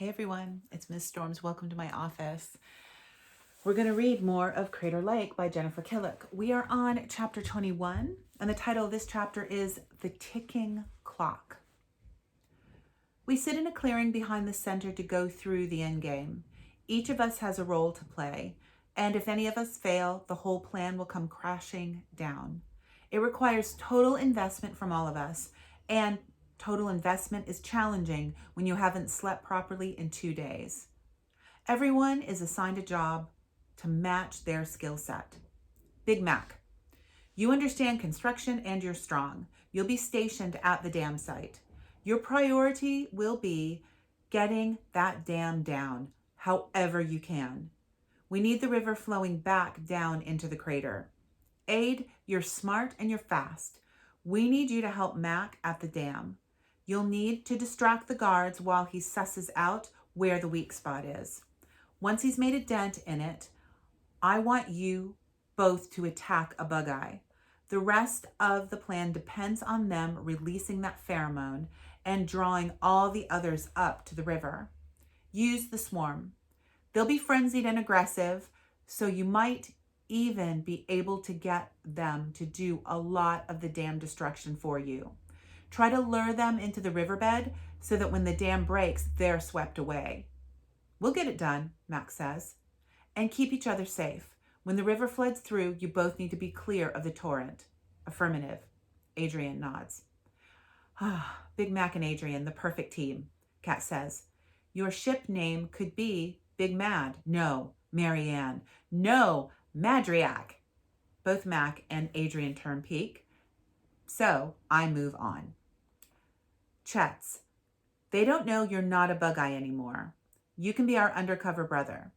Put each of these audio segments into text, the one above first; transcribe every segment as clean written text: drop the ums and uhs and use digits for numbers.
Hey everyone, it's Miss Storms. Welcome to my office. We're going to read more of Crater Lake by Jennifer Killick. We are on chapter 21, and the title of this chapter is The Ticking Clock. We sit in a clearing behind the center to go through the end game. Each of us has a role to play, and if any of us fail, the whole plan will come crashing down. It requires total investment from all of us, and total investment is challenging when you haven't slept properly in 2 days. Everyone is assigned a job to match their skill set. Big Mac, you understand construction and you're strong. You'll be stationed at the dam site. Your priority will be getting that dam down, however you can. We need the river flowing back down into the crater. Aid, you're smart and you're fast. We need you to help Mac at the dam. You'll need to distract the guards while he susses out where the weak spot is. Once he's made a dent in it, I want you both to attack a bug eye. The rest of the plan depends on them releasing that pheromone and drawing all the others up to the river. Use the swarm. They'll be frenzied and aggressive, so you might even be able to get them to do a lot of the dam destruction for you. Try to lure them into the riverbed so that when the dam breaks, they're swept away. We'll get it done, Max says. And keep each other safe. When the river floods through, you both need to be clear of the torrent. Affirmative. Adrian nods. Big Mac and Adrian, the perfect team, Kat says. Your ship name could be Big Mad. No, Marianne. No, Madriac. Both Mac and Adrian turn peak. So I move on. Chets, they don't know you're not a bug eye anymore. You can be our undercover brother.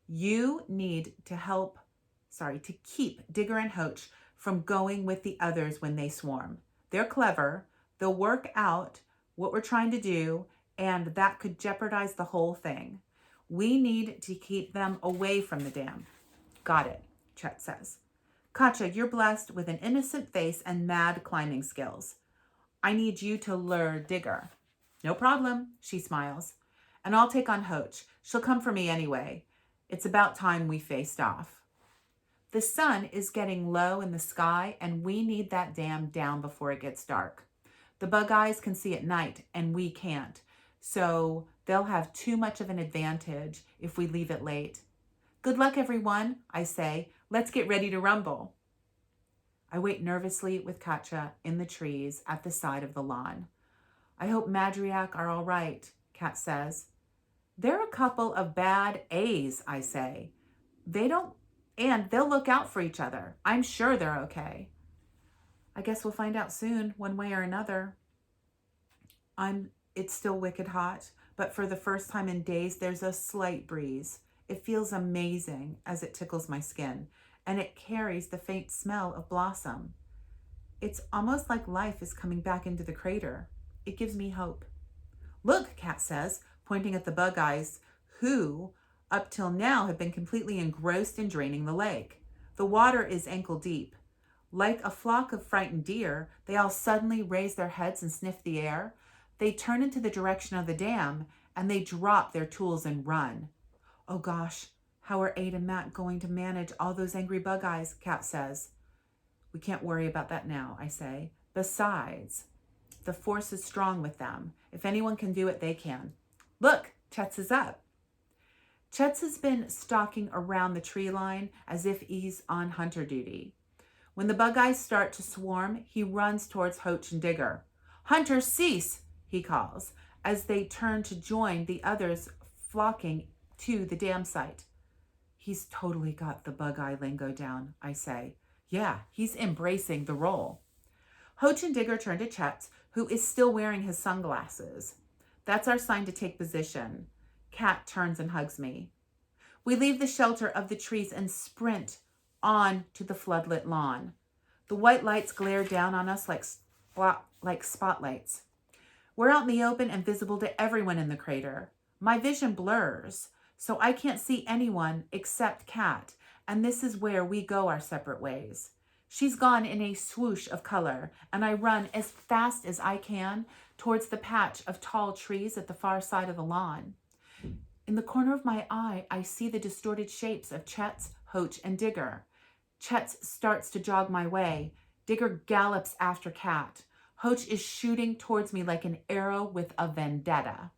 You need to keep Digger and Hoach from going with the others when they swarm. They're clever. They'll work out what we're trying to do, and that could jeopardize the whole thing. We need to keep them away from the dam. Got it, Chet says. Katja, you're blessed with an innocent face and mad climbing skills. I need you to lure Digger. No problem, she smiles. And I'll take on Hoach. She'll come for me anyway. It's about time we faced off. The sun is getting low in the sky, and we need that dam down before it gets dark. The bug eyes can see at night, and we can't. So they'll have too much of an advantage if we leave it late. Good luck, everyone, I say. Let's get ready to rumble. I wait nervously with Katja in the trees at the side of the lawn. I hope Madriac are all right, Kat says. They're a couple of bad A's, I say. They'll look out for each other. I'm sure they're okay. I guess we'll find out soon, one way or another. It's still wicked hot, but for the first time in days, there's a slight breeze. It feels amazing as it tickles my skin, and it carries the faint smell of blossom. It's almost like life is coming back into the crater. It gives me hope. Look, Kat says, pointing at the bug eyes, who, up till now, have been completely engrossed in draining the lake. The water is ankle deep. Like a flock of frightened deer, they all suddenly raise their heads and sniff the air. They turn into the direction of the dam, and they drop their tools and run. Oh gosh, how are Aid and Matt going to manage all those angry bug eyes, Kat says. We can't worry about that now, I say. Besides, the force is strong with them. If anyone can do it, they can. Look, Chet's is up. Chet's has been stalking around the tree line as if he's on hunter duty. When the bug eyes start to swarm, he runs towards Hoach and Digger. Hunters, cease, he calls, as they turn to join the others flocking to the dam site. He's totally got the bug eye lingo down, I say. Yeah, he's embracing the role. Hoach and Digger turn to Chet, who is still wearing his sunglasses. That's our sign to take position. Kat turns and hugs me. We leave the shelter of the trees and sprint on to the floodlit lawn. The white lights glare down on us like spotlights. We're out in the open and visible to everyone in the crater. My vision blurs, so I can't see anyone except Kat, and this is where we go our separate ways. She's gone in a swoosh of color, and I run as fast as I can towards the patch of tall trees at the far side of the lawn. In the corner of my eye, I see the distorted shapes of Chet's, Hoach, and Digger. Chet starts to jog my way. Digger gallops after Cat. Hoach is shooting towards me like an arrow with a vendetta.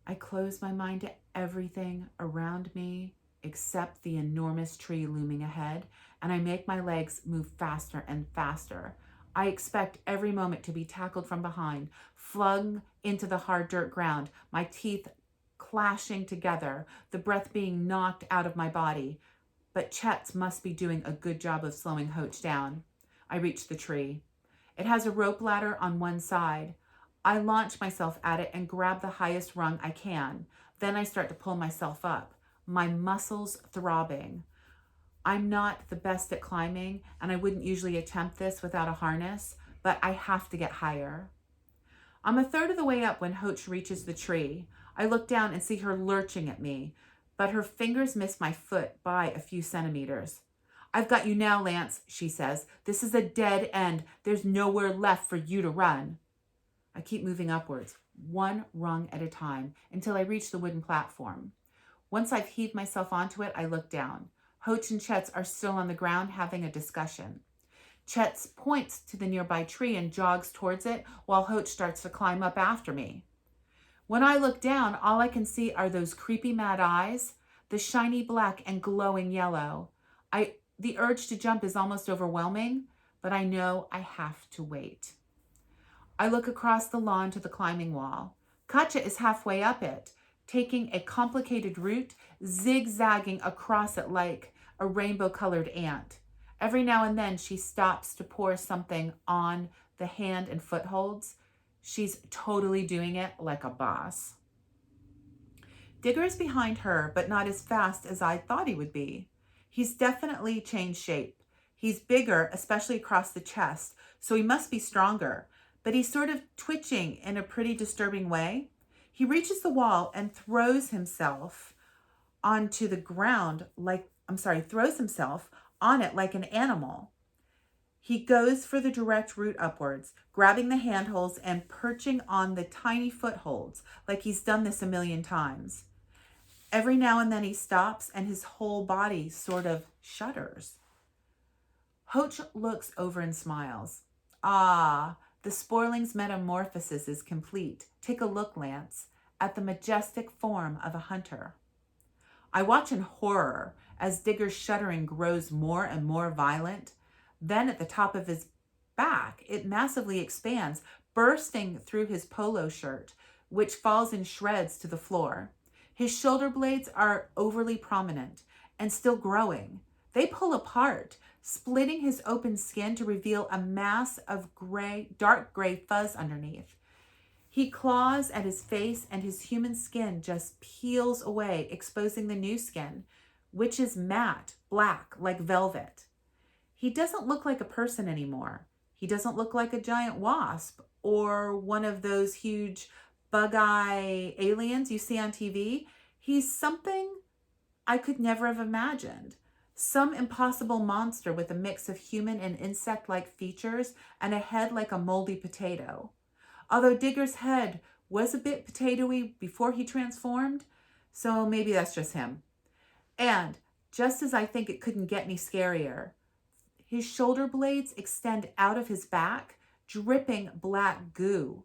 I close my mind to everything around me except the enormous tree looming ahead, and I make my legs move faster and faster. I expect every moment to be tackled from behind, flung into the hard dirt ground, my teeth clashing together, the breath being knocked out of my body. But Chet's must be doing a good job of slowing Hoach down. I reach the tree. It has a rope ladder on one side. I launch myself at it and grab the highest rung I can. Then I start to pull myself up, my muscles throbbing. I'm not the best at climbing, and I wouldn't usually attempt this without a harness, but I have to get higher. I'm a third of the way up when Hoach reaches the tree. I look down and see her lurching at me, but her fingers miss my foot by a few centimeters. "I've got you now, Lance," she says. "This is a dead end. There's nowhere left for you to run." I keep moving upwards, one rung at a time, until I reach the wooden platform. Once I've heaved myself onto it, I look down. Hoach and Chet's are still on the ground having a discussion. Chet's points to the nearby tree and jogs towards it, while Hoach starts to climb up after me. When I look down, all I can see are those creepy mad eyes, the shiny black and glowing yellow. The urge to jump is almost overwhelming, but I know I have to wait. I look across the lawn to the climbing wall. Katja is halfway up it, taking a complicated route, zigzagging across it like a rainbow-colored ant. Every now and then she stops to pour something on the hand and footholds. She's totally doing it like a boss. Digger is behind her, but not as fast as I thought he would be. He's definitely changed shape. He's bigger, especially across the chest, so he must be stronger, but he's sort of twitching in a pretty disturbing way. He reaches the wall and throws himself onto the ground throws himself on it like an animal. He goes for the direct route upwards, grabbing the handholds and perching on the tiny footholds like he's done this a million times. Every now and then he stops and his whole body sort of shudders. Hoach looks over and smiles. "Ah, the spoiling's metamorphosis is complete. Take a look, Lance, at the majestic form of a hunter." I watch in horror as Digger's shuddering grows more and more violent. Then at the top of his back, it massively expands, bursting through his polo shirt, which falls in shreds to the floor. His shoulder blades are overly prominent and still growing. They pull apart, splitting his open skin to reveal a mass of dark gray fuzz underneath. He claws at his face and his human skin just peels away, exposing the new skin, which is matte, black, like velvet. He doesn't look like a person anymore. He doesn't look like a giant wasp or one of those huge bug-eye aliens you see on TV. He's something I could never have imagined. Some impossible monster with a mix of human and insect-like features and a head like a moldy potato. Although Digger's head was a bit potatoey before he transformed, so maybe that's just him. And just as I think it couldn't get any scarier, his shoulder blades extend out of his back, dripping black goo,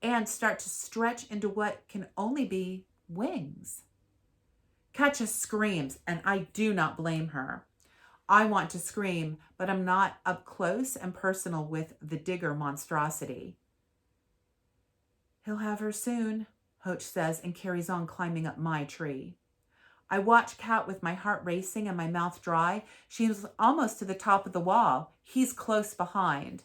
and start to stretch into what can only be wings. Katja screams, and I do not blame her. I want to scream, but I'm not up close and personal with the Digger monstrosity. "He'll have her soon," Hoach says and carries on climbing up my tree. I watch Kat with my heart racing and my mouth dry. She's almost to the top of the wall. He's close behind,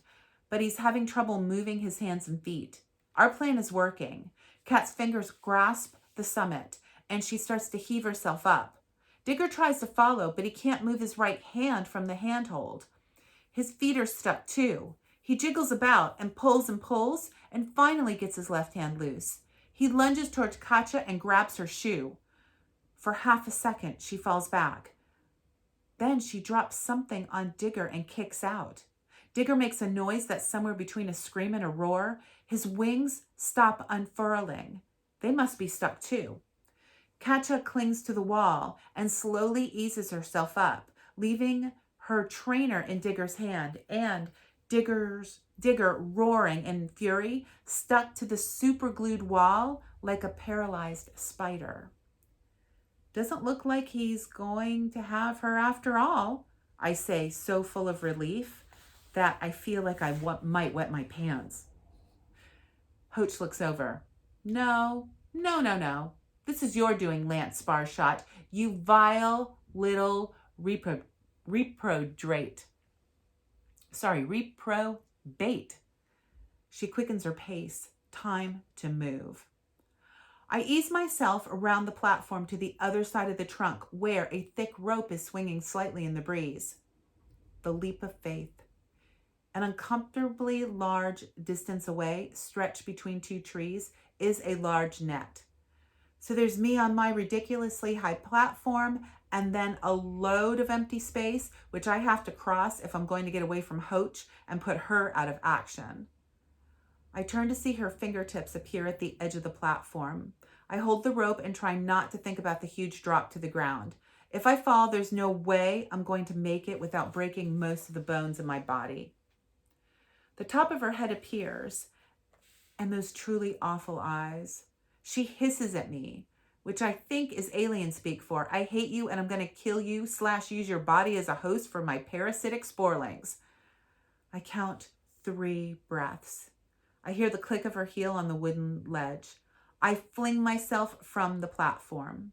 but he's having trouble moving his hands and feet. Our plan is working. Kat's fingers grasp the summit, and she starts to heave herself up. Digger tries to follow, but he can't move his right hand from the handhold. His feet are stuck too. He jiggles about and pulls and finally gets his left hand loose. He lunges towards Katja and grabs her shoe. For half a second, she falls back. Then she drops something on Digger and kicks out. Digger makes a noise that's somewhere between a scream and a roar. His wings stop unfurling. They must be stuck too. Katja clings to the wall and slowly eases herself up, leaving her trainer in Digger's hand, and Digger, roaring in fury, stuck to the superglued wall like a paralyzed spider. Doesn't look like he's going to have her after all, I say, so full of relief that I feel like I might wet my pants. Hoach looks over. No. This is your doing, Lance Sparshot, you vile little reprobate. She quickens her pace. Time to move. I ease myself around the platform to the other side of the trunk where a thick rope is swinging slightly in the breeze. The leap of faith. An uncomfortably large distance away, stretched between two trees, is a large net. So there's me on my ridiculously high platform and then a load of empty space, which I have to cross if I'm going to get away from Hoach and put her out of action. I turn to see her fingertips appear at the edge of the platform. I hold the rope and try not to think about the huge drop to the ground. If I fall, there's no way I'm going to make it without breaking most of the bones in my body. The top of her head appears, and those truly awful eyes. She hisses at me, which I think is alien speak for, I hate you and I'm going to kill you / use your body as a host for my parasitic sporelings. I count 3 breaths. I hear the click of her heel on the wooden ledge. I fling myself from the platform.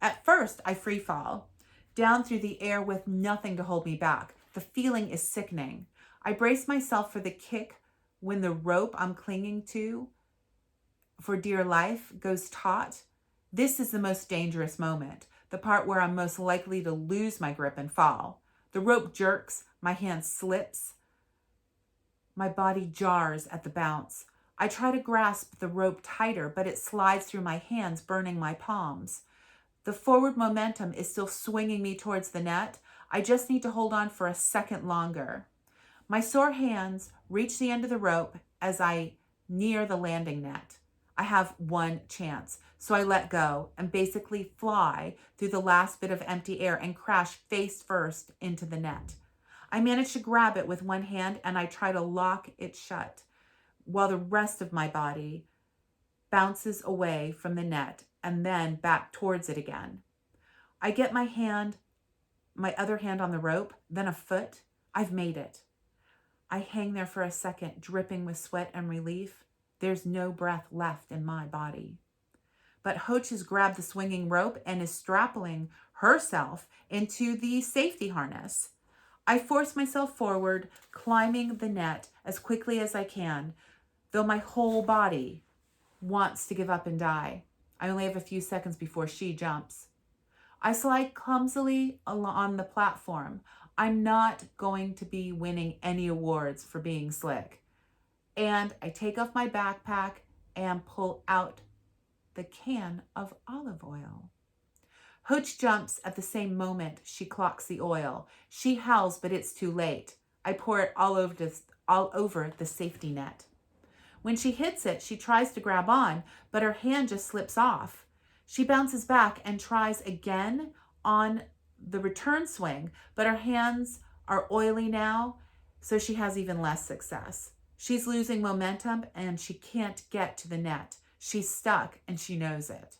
At first, I free fall, down through the air with nothing to hold me back. The feeling is sickening. I brace myself for the kick when the rope I'm clinging to for dear life goes taut. This is the most dangerous moment, the part where I'm most likely to lose my grip and fall. The rope jerks, my hand slips, my body jars at the bounce. I try to grasp the rope tighter, but it slides through my hands, burning my palms. The forward momentum is still swinging me towards the net. I just need to hold on for a second longer. My sore hands reach the end of the rope as I near the landing net. I have one chance, so I let go and basically fly through the last bit of empty air and crash face first into the net. I manage to grab it with one hand and I try to lock it shut while the rest of my body bounces away from the net and then back towards it again. I get my other hand on the rope, then a foot. I've made it. I hang there for a second, dripping with sweat and relief. There's no breath left in my body. But Hoach has grabbed the swinging rope and is strapping herself into the safety harness. I force myself forward, climbing the net as quickly as I can, though my whole body wants to give up and die. I only have a few seconds before she jumps. I slide clumsily on the platform. I'm not going to be winning any awards for being slick. And I take off my backpack and pull out the can of olive oil. Hoach jumps at the same moment she clocks the oil. She howls, but it's too late. I pour it all over the safety net. When she hits it, she tries to grab on, but her hand just slips off. She bounces back and tries again on the return swing, but her hands are oily now, so she has even less success. She's losing momentum and she can't get to the net. She's stuck and she knows it.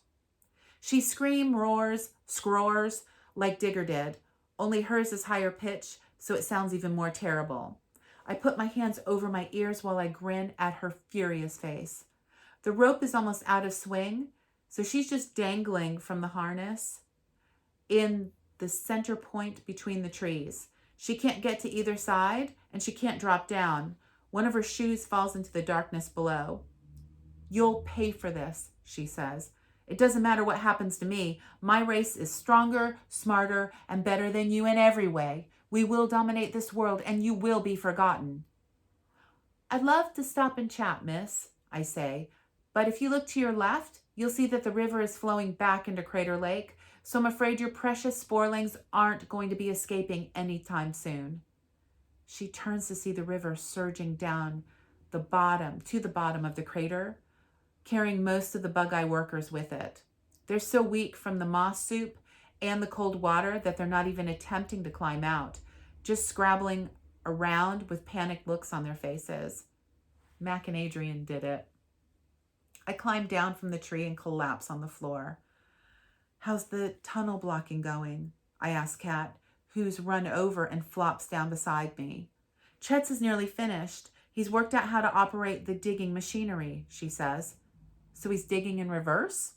She screams, roars, scroars like Digger did, only hers is higher pitch, so it sounds even more terrible. I put my hands over my ears while I grin at her furious face. The rope is almost out of swing, so she's just dangling from the harness in the center point between the trees. She can't get to either side and she can't drop down. One of her shoes falls into the darkness below. "You'll pay for this," she says. "It doesn't matter what happens to me. My race is stronger, smarter, and better than you in every way. We will dominate this world and you will be forgotten." "I'd love to stop and chat, miss," I say, "but if you look to your left, you'll see that the river is flowing back into Crater Lake, so I'm afraid your precious sporelings aren't going to be escaping anytime soon." She turns to see the river surging down to the bottom of the crater, carrying most of the bug-eye workers with it. They're so weak from the moss soup and the cold water that they're not even attempting to climb out, just scrabbling around with panicked looks on their faces. Mac and Adrian did it. I climb down from the tree and collapse on the floor. How's the tunnel blocking going? I ask Kat, who's run over and flops down beside me. Chet's is nearly finished. He's worked out how to operate the digging machinery, she says. So he's digging in reverse?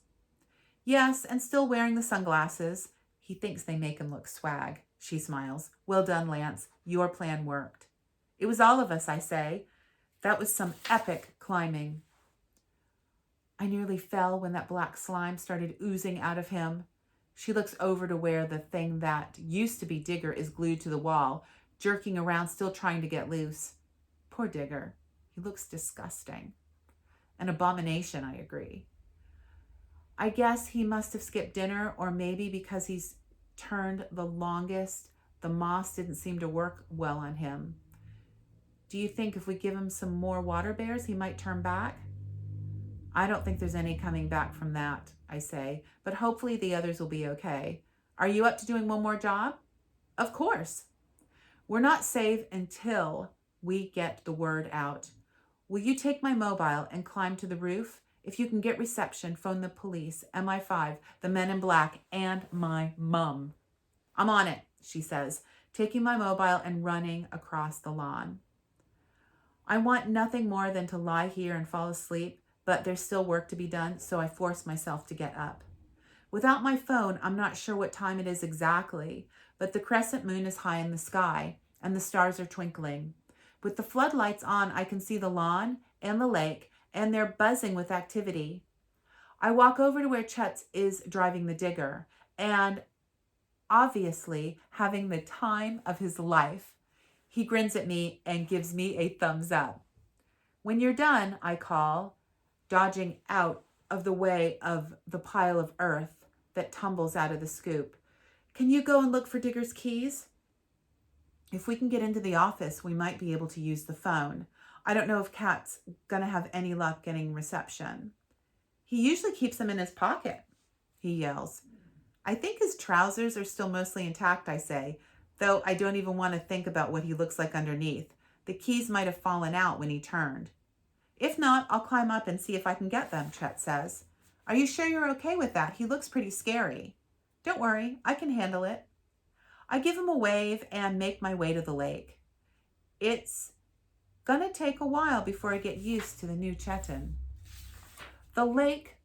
Yes, and still wearing the sunglasses. He thinks they make him look swag. She smiles. Well done, Lance. Your plan worked. It was all of us, I say. That was some epic climbing. I nearly fell when that black slime started oozing out of him. She looks over to where the thing that used to be Digger is glued to the wall, jerking around, still trying to get loose. Poor Digger. He looks disgusting. An abomination, I agree. I guess he must have skipped dinner, or maybe because he's turned the longest, the moss didn't seem to work well on him. Do you think if we give him some more water bears, he might turn back? I don't think there's any coming back from that, I say, but hopefully the others will be okay. Are you up to doing one more job? Of course. We're not safe until we get the word out. Will you take my mobile and climb to the roof? If you can get reception, phone the police, MI5, the men in black, and my mum. I'm on it, she says, taking my mobile and running across the lawn. I want nothing more than to lie here and fall asleep, but there's still work to be done, so I force myself to get up. Without my phone, I'm not sure what time it is exactly, but the crescent moon is high in the sky, and the stars are twinkling. With the floodlights on, I can see the lawn and the lake, and they're buzzing with activity. I walk over to where Chet is driving the digger, and obviously having the time of his life. He grins at me and gives me a thumbs up. When you're done, I call, dodging out of the way of the pile of earth that tumbles out of the scoop. Can you go and look for Digger's keys? If we can get into the office, we might be able to use the phone. I don't know if Kat's gonna have any luck getting reception. He usually keeps them in his pocket, he yells. I think his trousers are still mostly intact, I say, though I don't even want to think about what he looks like underneath. The keys might have fallen out when he turned. If not, I'll climb up and see if I can get them, Chet says. Are you sure you're okay with that? He looks pretty scary. Don't worry, I can handle it. I give him a wave and make my way to the lake. It's gonna take a while before I get used to the new Chetin. The lake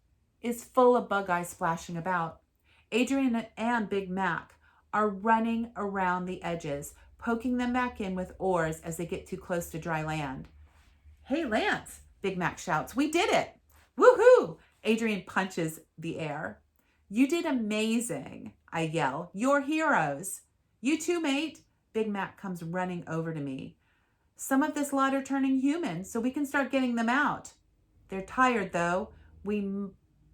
is full of bug eyes splashing about. Adrian and Big Mac are running around the edges, poking them back in with oars as they get too close to dry land. Hey, Lance, Big Mac shouts. We did it. Woohoo! Adrian punches the air. You did amazing, I yell. You're heroes. You too, mate. Big Mac comes running over to me. Some of this lot are turning human, so we can start getting them out. They're tired, though.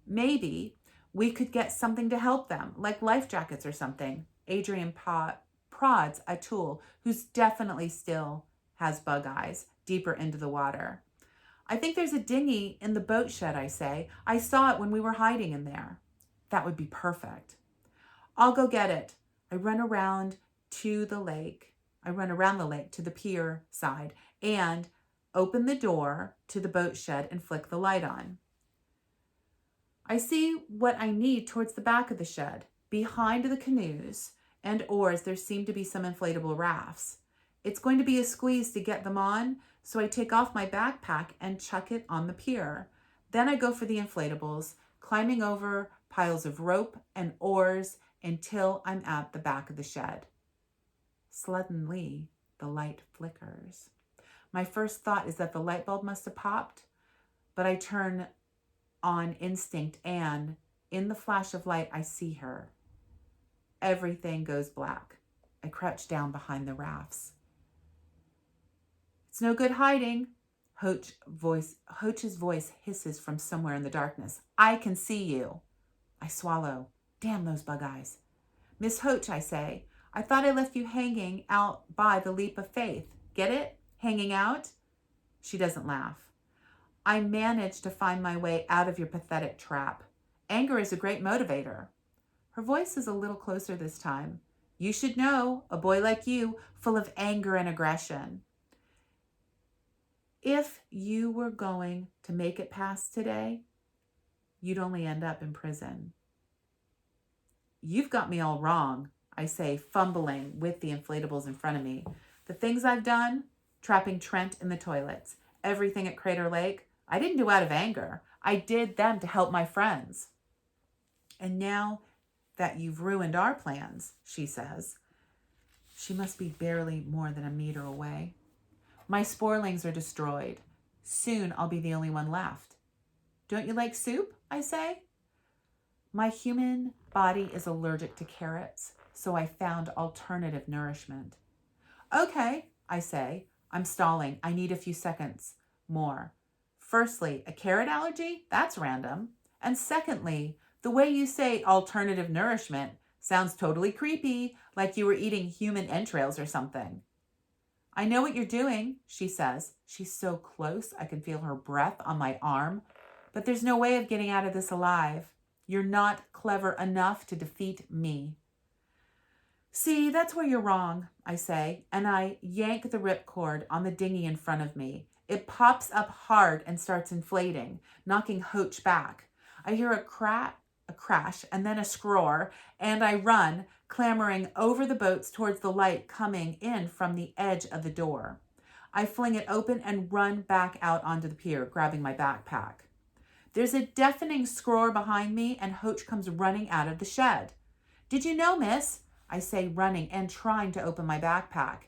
Maybe we could get something to help them, like life jackets or something. Adrian prods a tool who's definitely still has bug eyes deeper into the water. I think there's a dinghy in the boat shed, I say. I saw it when we were hiding in there. That would be perfect. I'll go get it. I run around the lake to the pier side and open the door to the boat shed and flick the light on. I see what I need towards the back of the shed. Behind the canoes and oars, there seem to be some inflatable rafts. It's going to be a squeeze to get them on, so I take off my backpack and chuck it on the pier. Then I go for the inflatables, climbing over piles of rope and oars until I'm at the back of the shed. Suddenly, the light flickers. My first thought is that the light bulb must have popped, but I turn on instinct and, in the flash of light, I see her. Everything goes black. I crouch down behind the rafts. It's no good hiding. Hoach's voice hisses from somewhere in the darkness. I can see you. I swallow. Damn those bug eyes. Miss Hoach, I say, I thought I left you hanging out by the leap of faith. Get it? Hanging out? She doesn't laugh. I managed to find my way out of your pathetic trap. Anger is a great motivator. Her voice is a little closer this time. You should know, a boy like you, full of anger and aggression. If you were going to make it past today, you'd only end up in prison. You've got me all wrong, I say, fumbling with the inflatables in front of me. The things I've done, trapping Trent in the toilets, everything at Crater Lake, I didn't do out of anger. I did them to help my friends. And now that you've ruined our plans, she says. She must be barely more than a meter away. My sporlings are destroyed. Soon I'll be the only one left. Don't you like soup? I say. My human body is allergic to carrots, so I found alternative nourishment. Okay, I say. I'm stalling. I need a few seconds more. Firstly, a carrot allergy? That's random. And secondly, the way you say alternative nourishment sounds totally creepy, like you were eating human entrails or something. I know what you're doing, she says. She's so close, I can feel her breath on my arm. But there's no way of getting out of this alive. You're not clever enough to defeat me. See, that's where you're wrong, I say, and I yank the ripcord on the dinghy in front of me. It pops up hard and starts inflating, knocking Hoach back. I hear a crash and then a scroar, and I run, clambering over the boats towards the light coming in from the edge of the door. I fling it open and run back out onto the pier, grabbing my backpack. There's a deafening scroar behind me, and Hoach comes running out of the shed. Did you know, miss? I say, running and trying to open my backpack.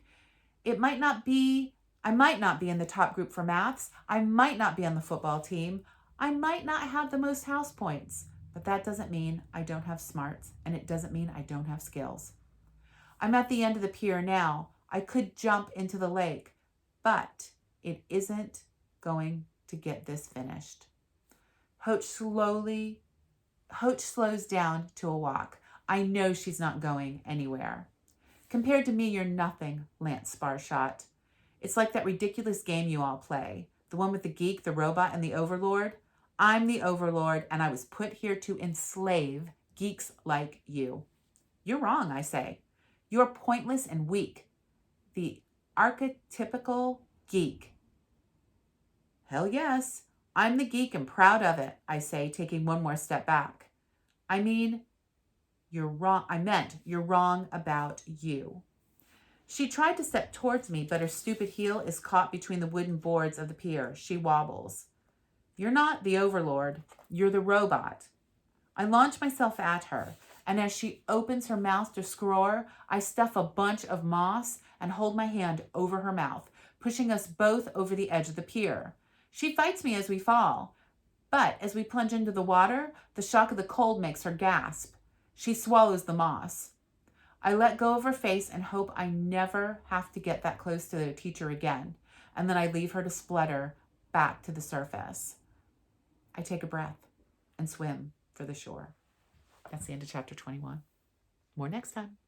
I might not be in the top group for maths. I might not be on the football team. I might not have the most house points. But that doesn't mean I don't have smarts, and it doesn't mean I don't have skills. I'm at the end of the pier now. I could jump into the lake, but it isn't going to get this finished. Hoach slows down to a walk. I know she's not going anywhere. Compared to me, you're nothing, Lance Sparshot. It's like that ridiculous game you all play, the one with the geek, the robot, and the overlord. I'm the overlord, and I was put here to enslave geeks like you. You're wrong, I say. You're pointless and weak. The archetypical geek. Hell yes, I'm the geek and proud of it, I say, taking one more step back. I meant you're wrong about you. She tried to step towards me, but her stupid heel is caught between the wooden boards of the pier. She wobbles. You're not the overlord. You're the robot. I launch myself at her, and as she opens her mouth to scroar, I stuff a bunch of moss and hold my hand over her mouth, pushing us both over the edge of the pier. She fights me as we fall, but as we plunge into the water, the shock of the cold makes her gasp. She swallows the moss. I let go of her face and hope I never have to get that close to the teacher again, and then I leave her to splutter back to the surface. I take a breath and swim for the shore. That's the end of chapter 21. More next time.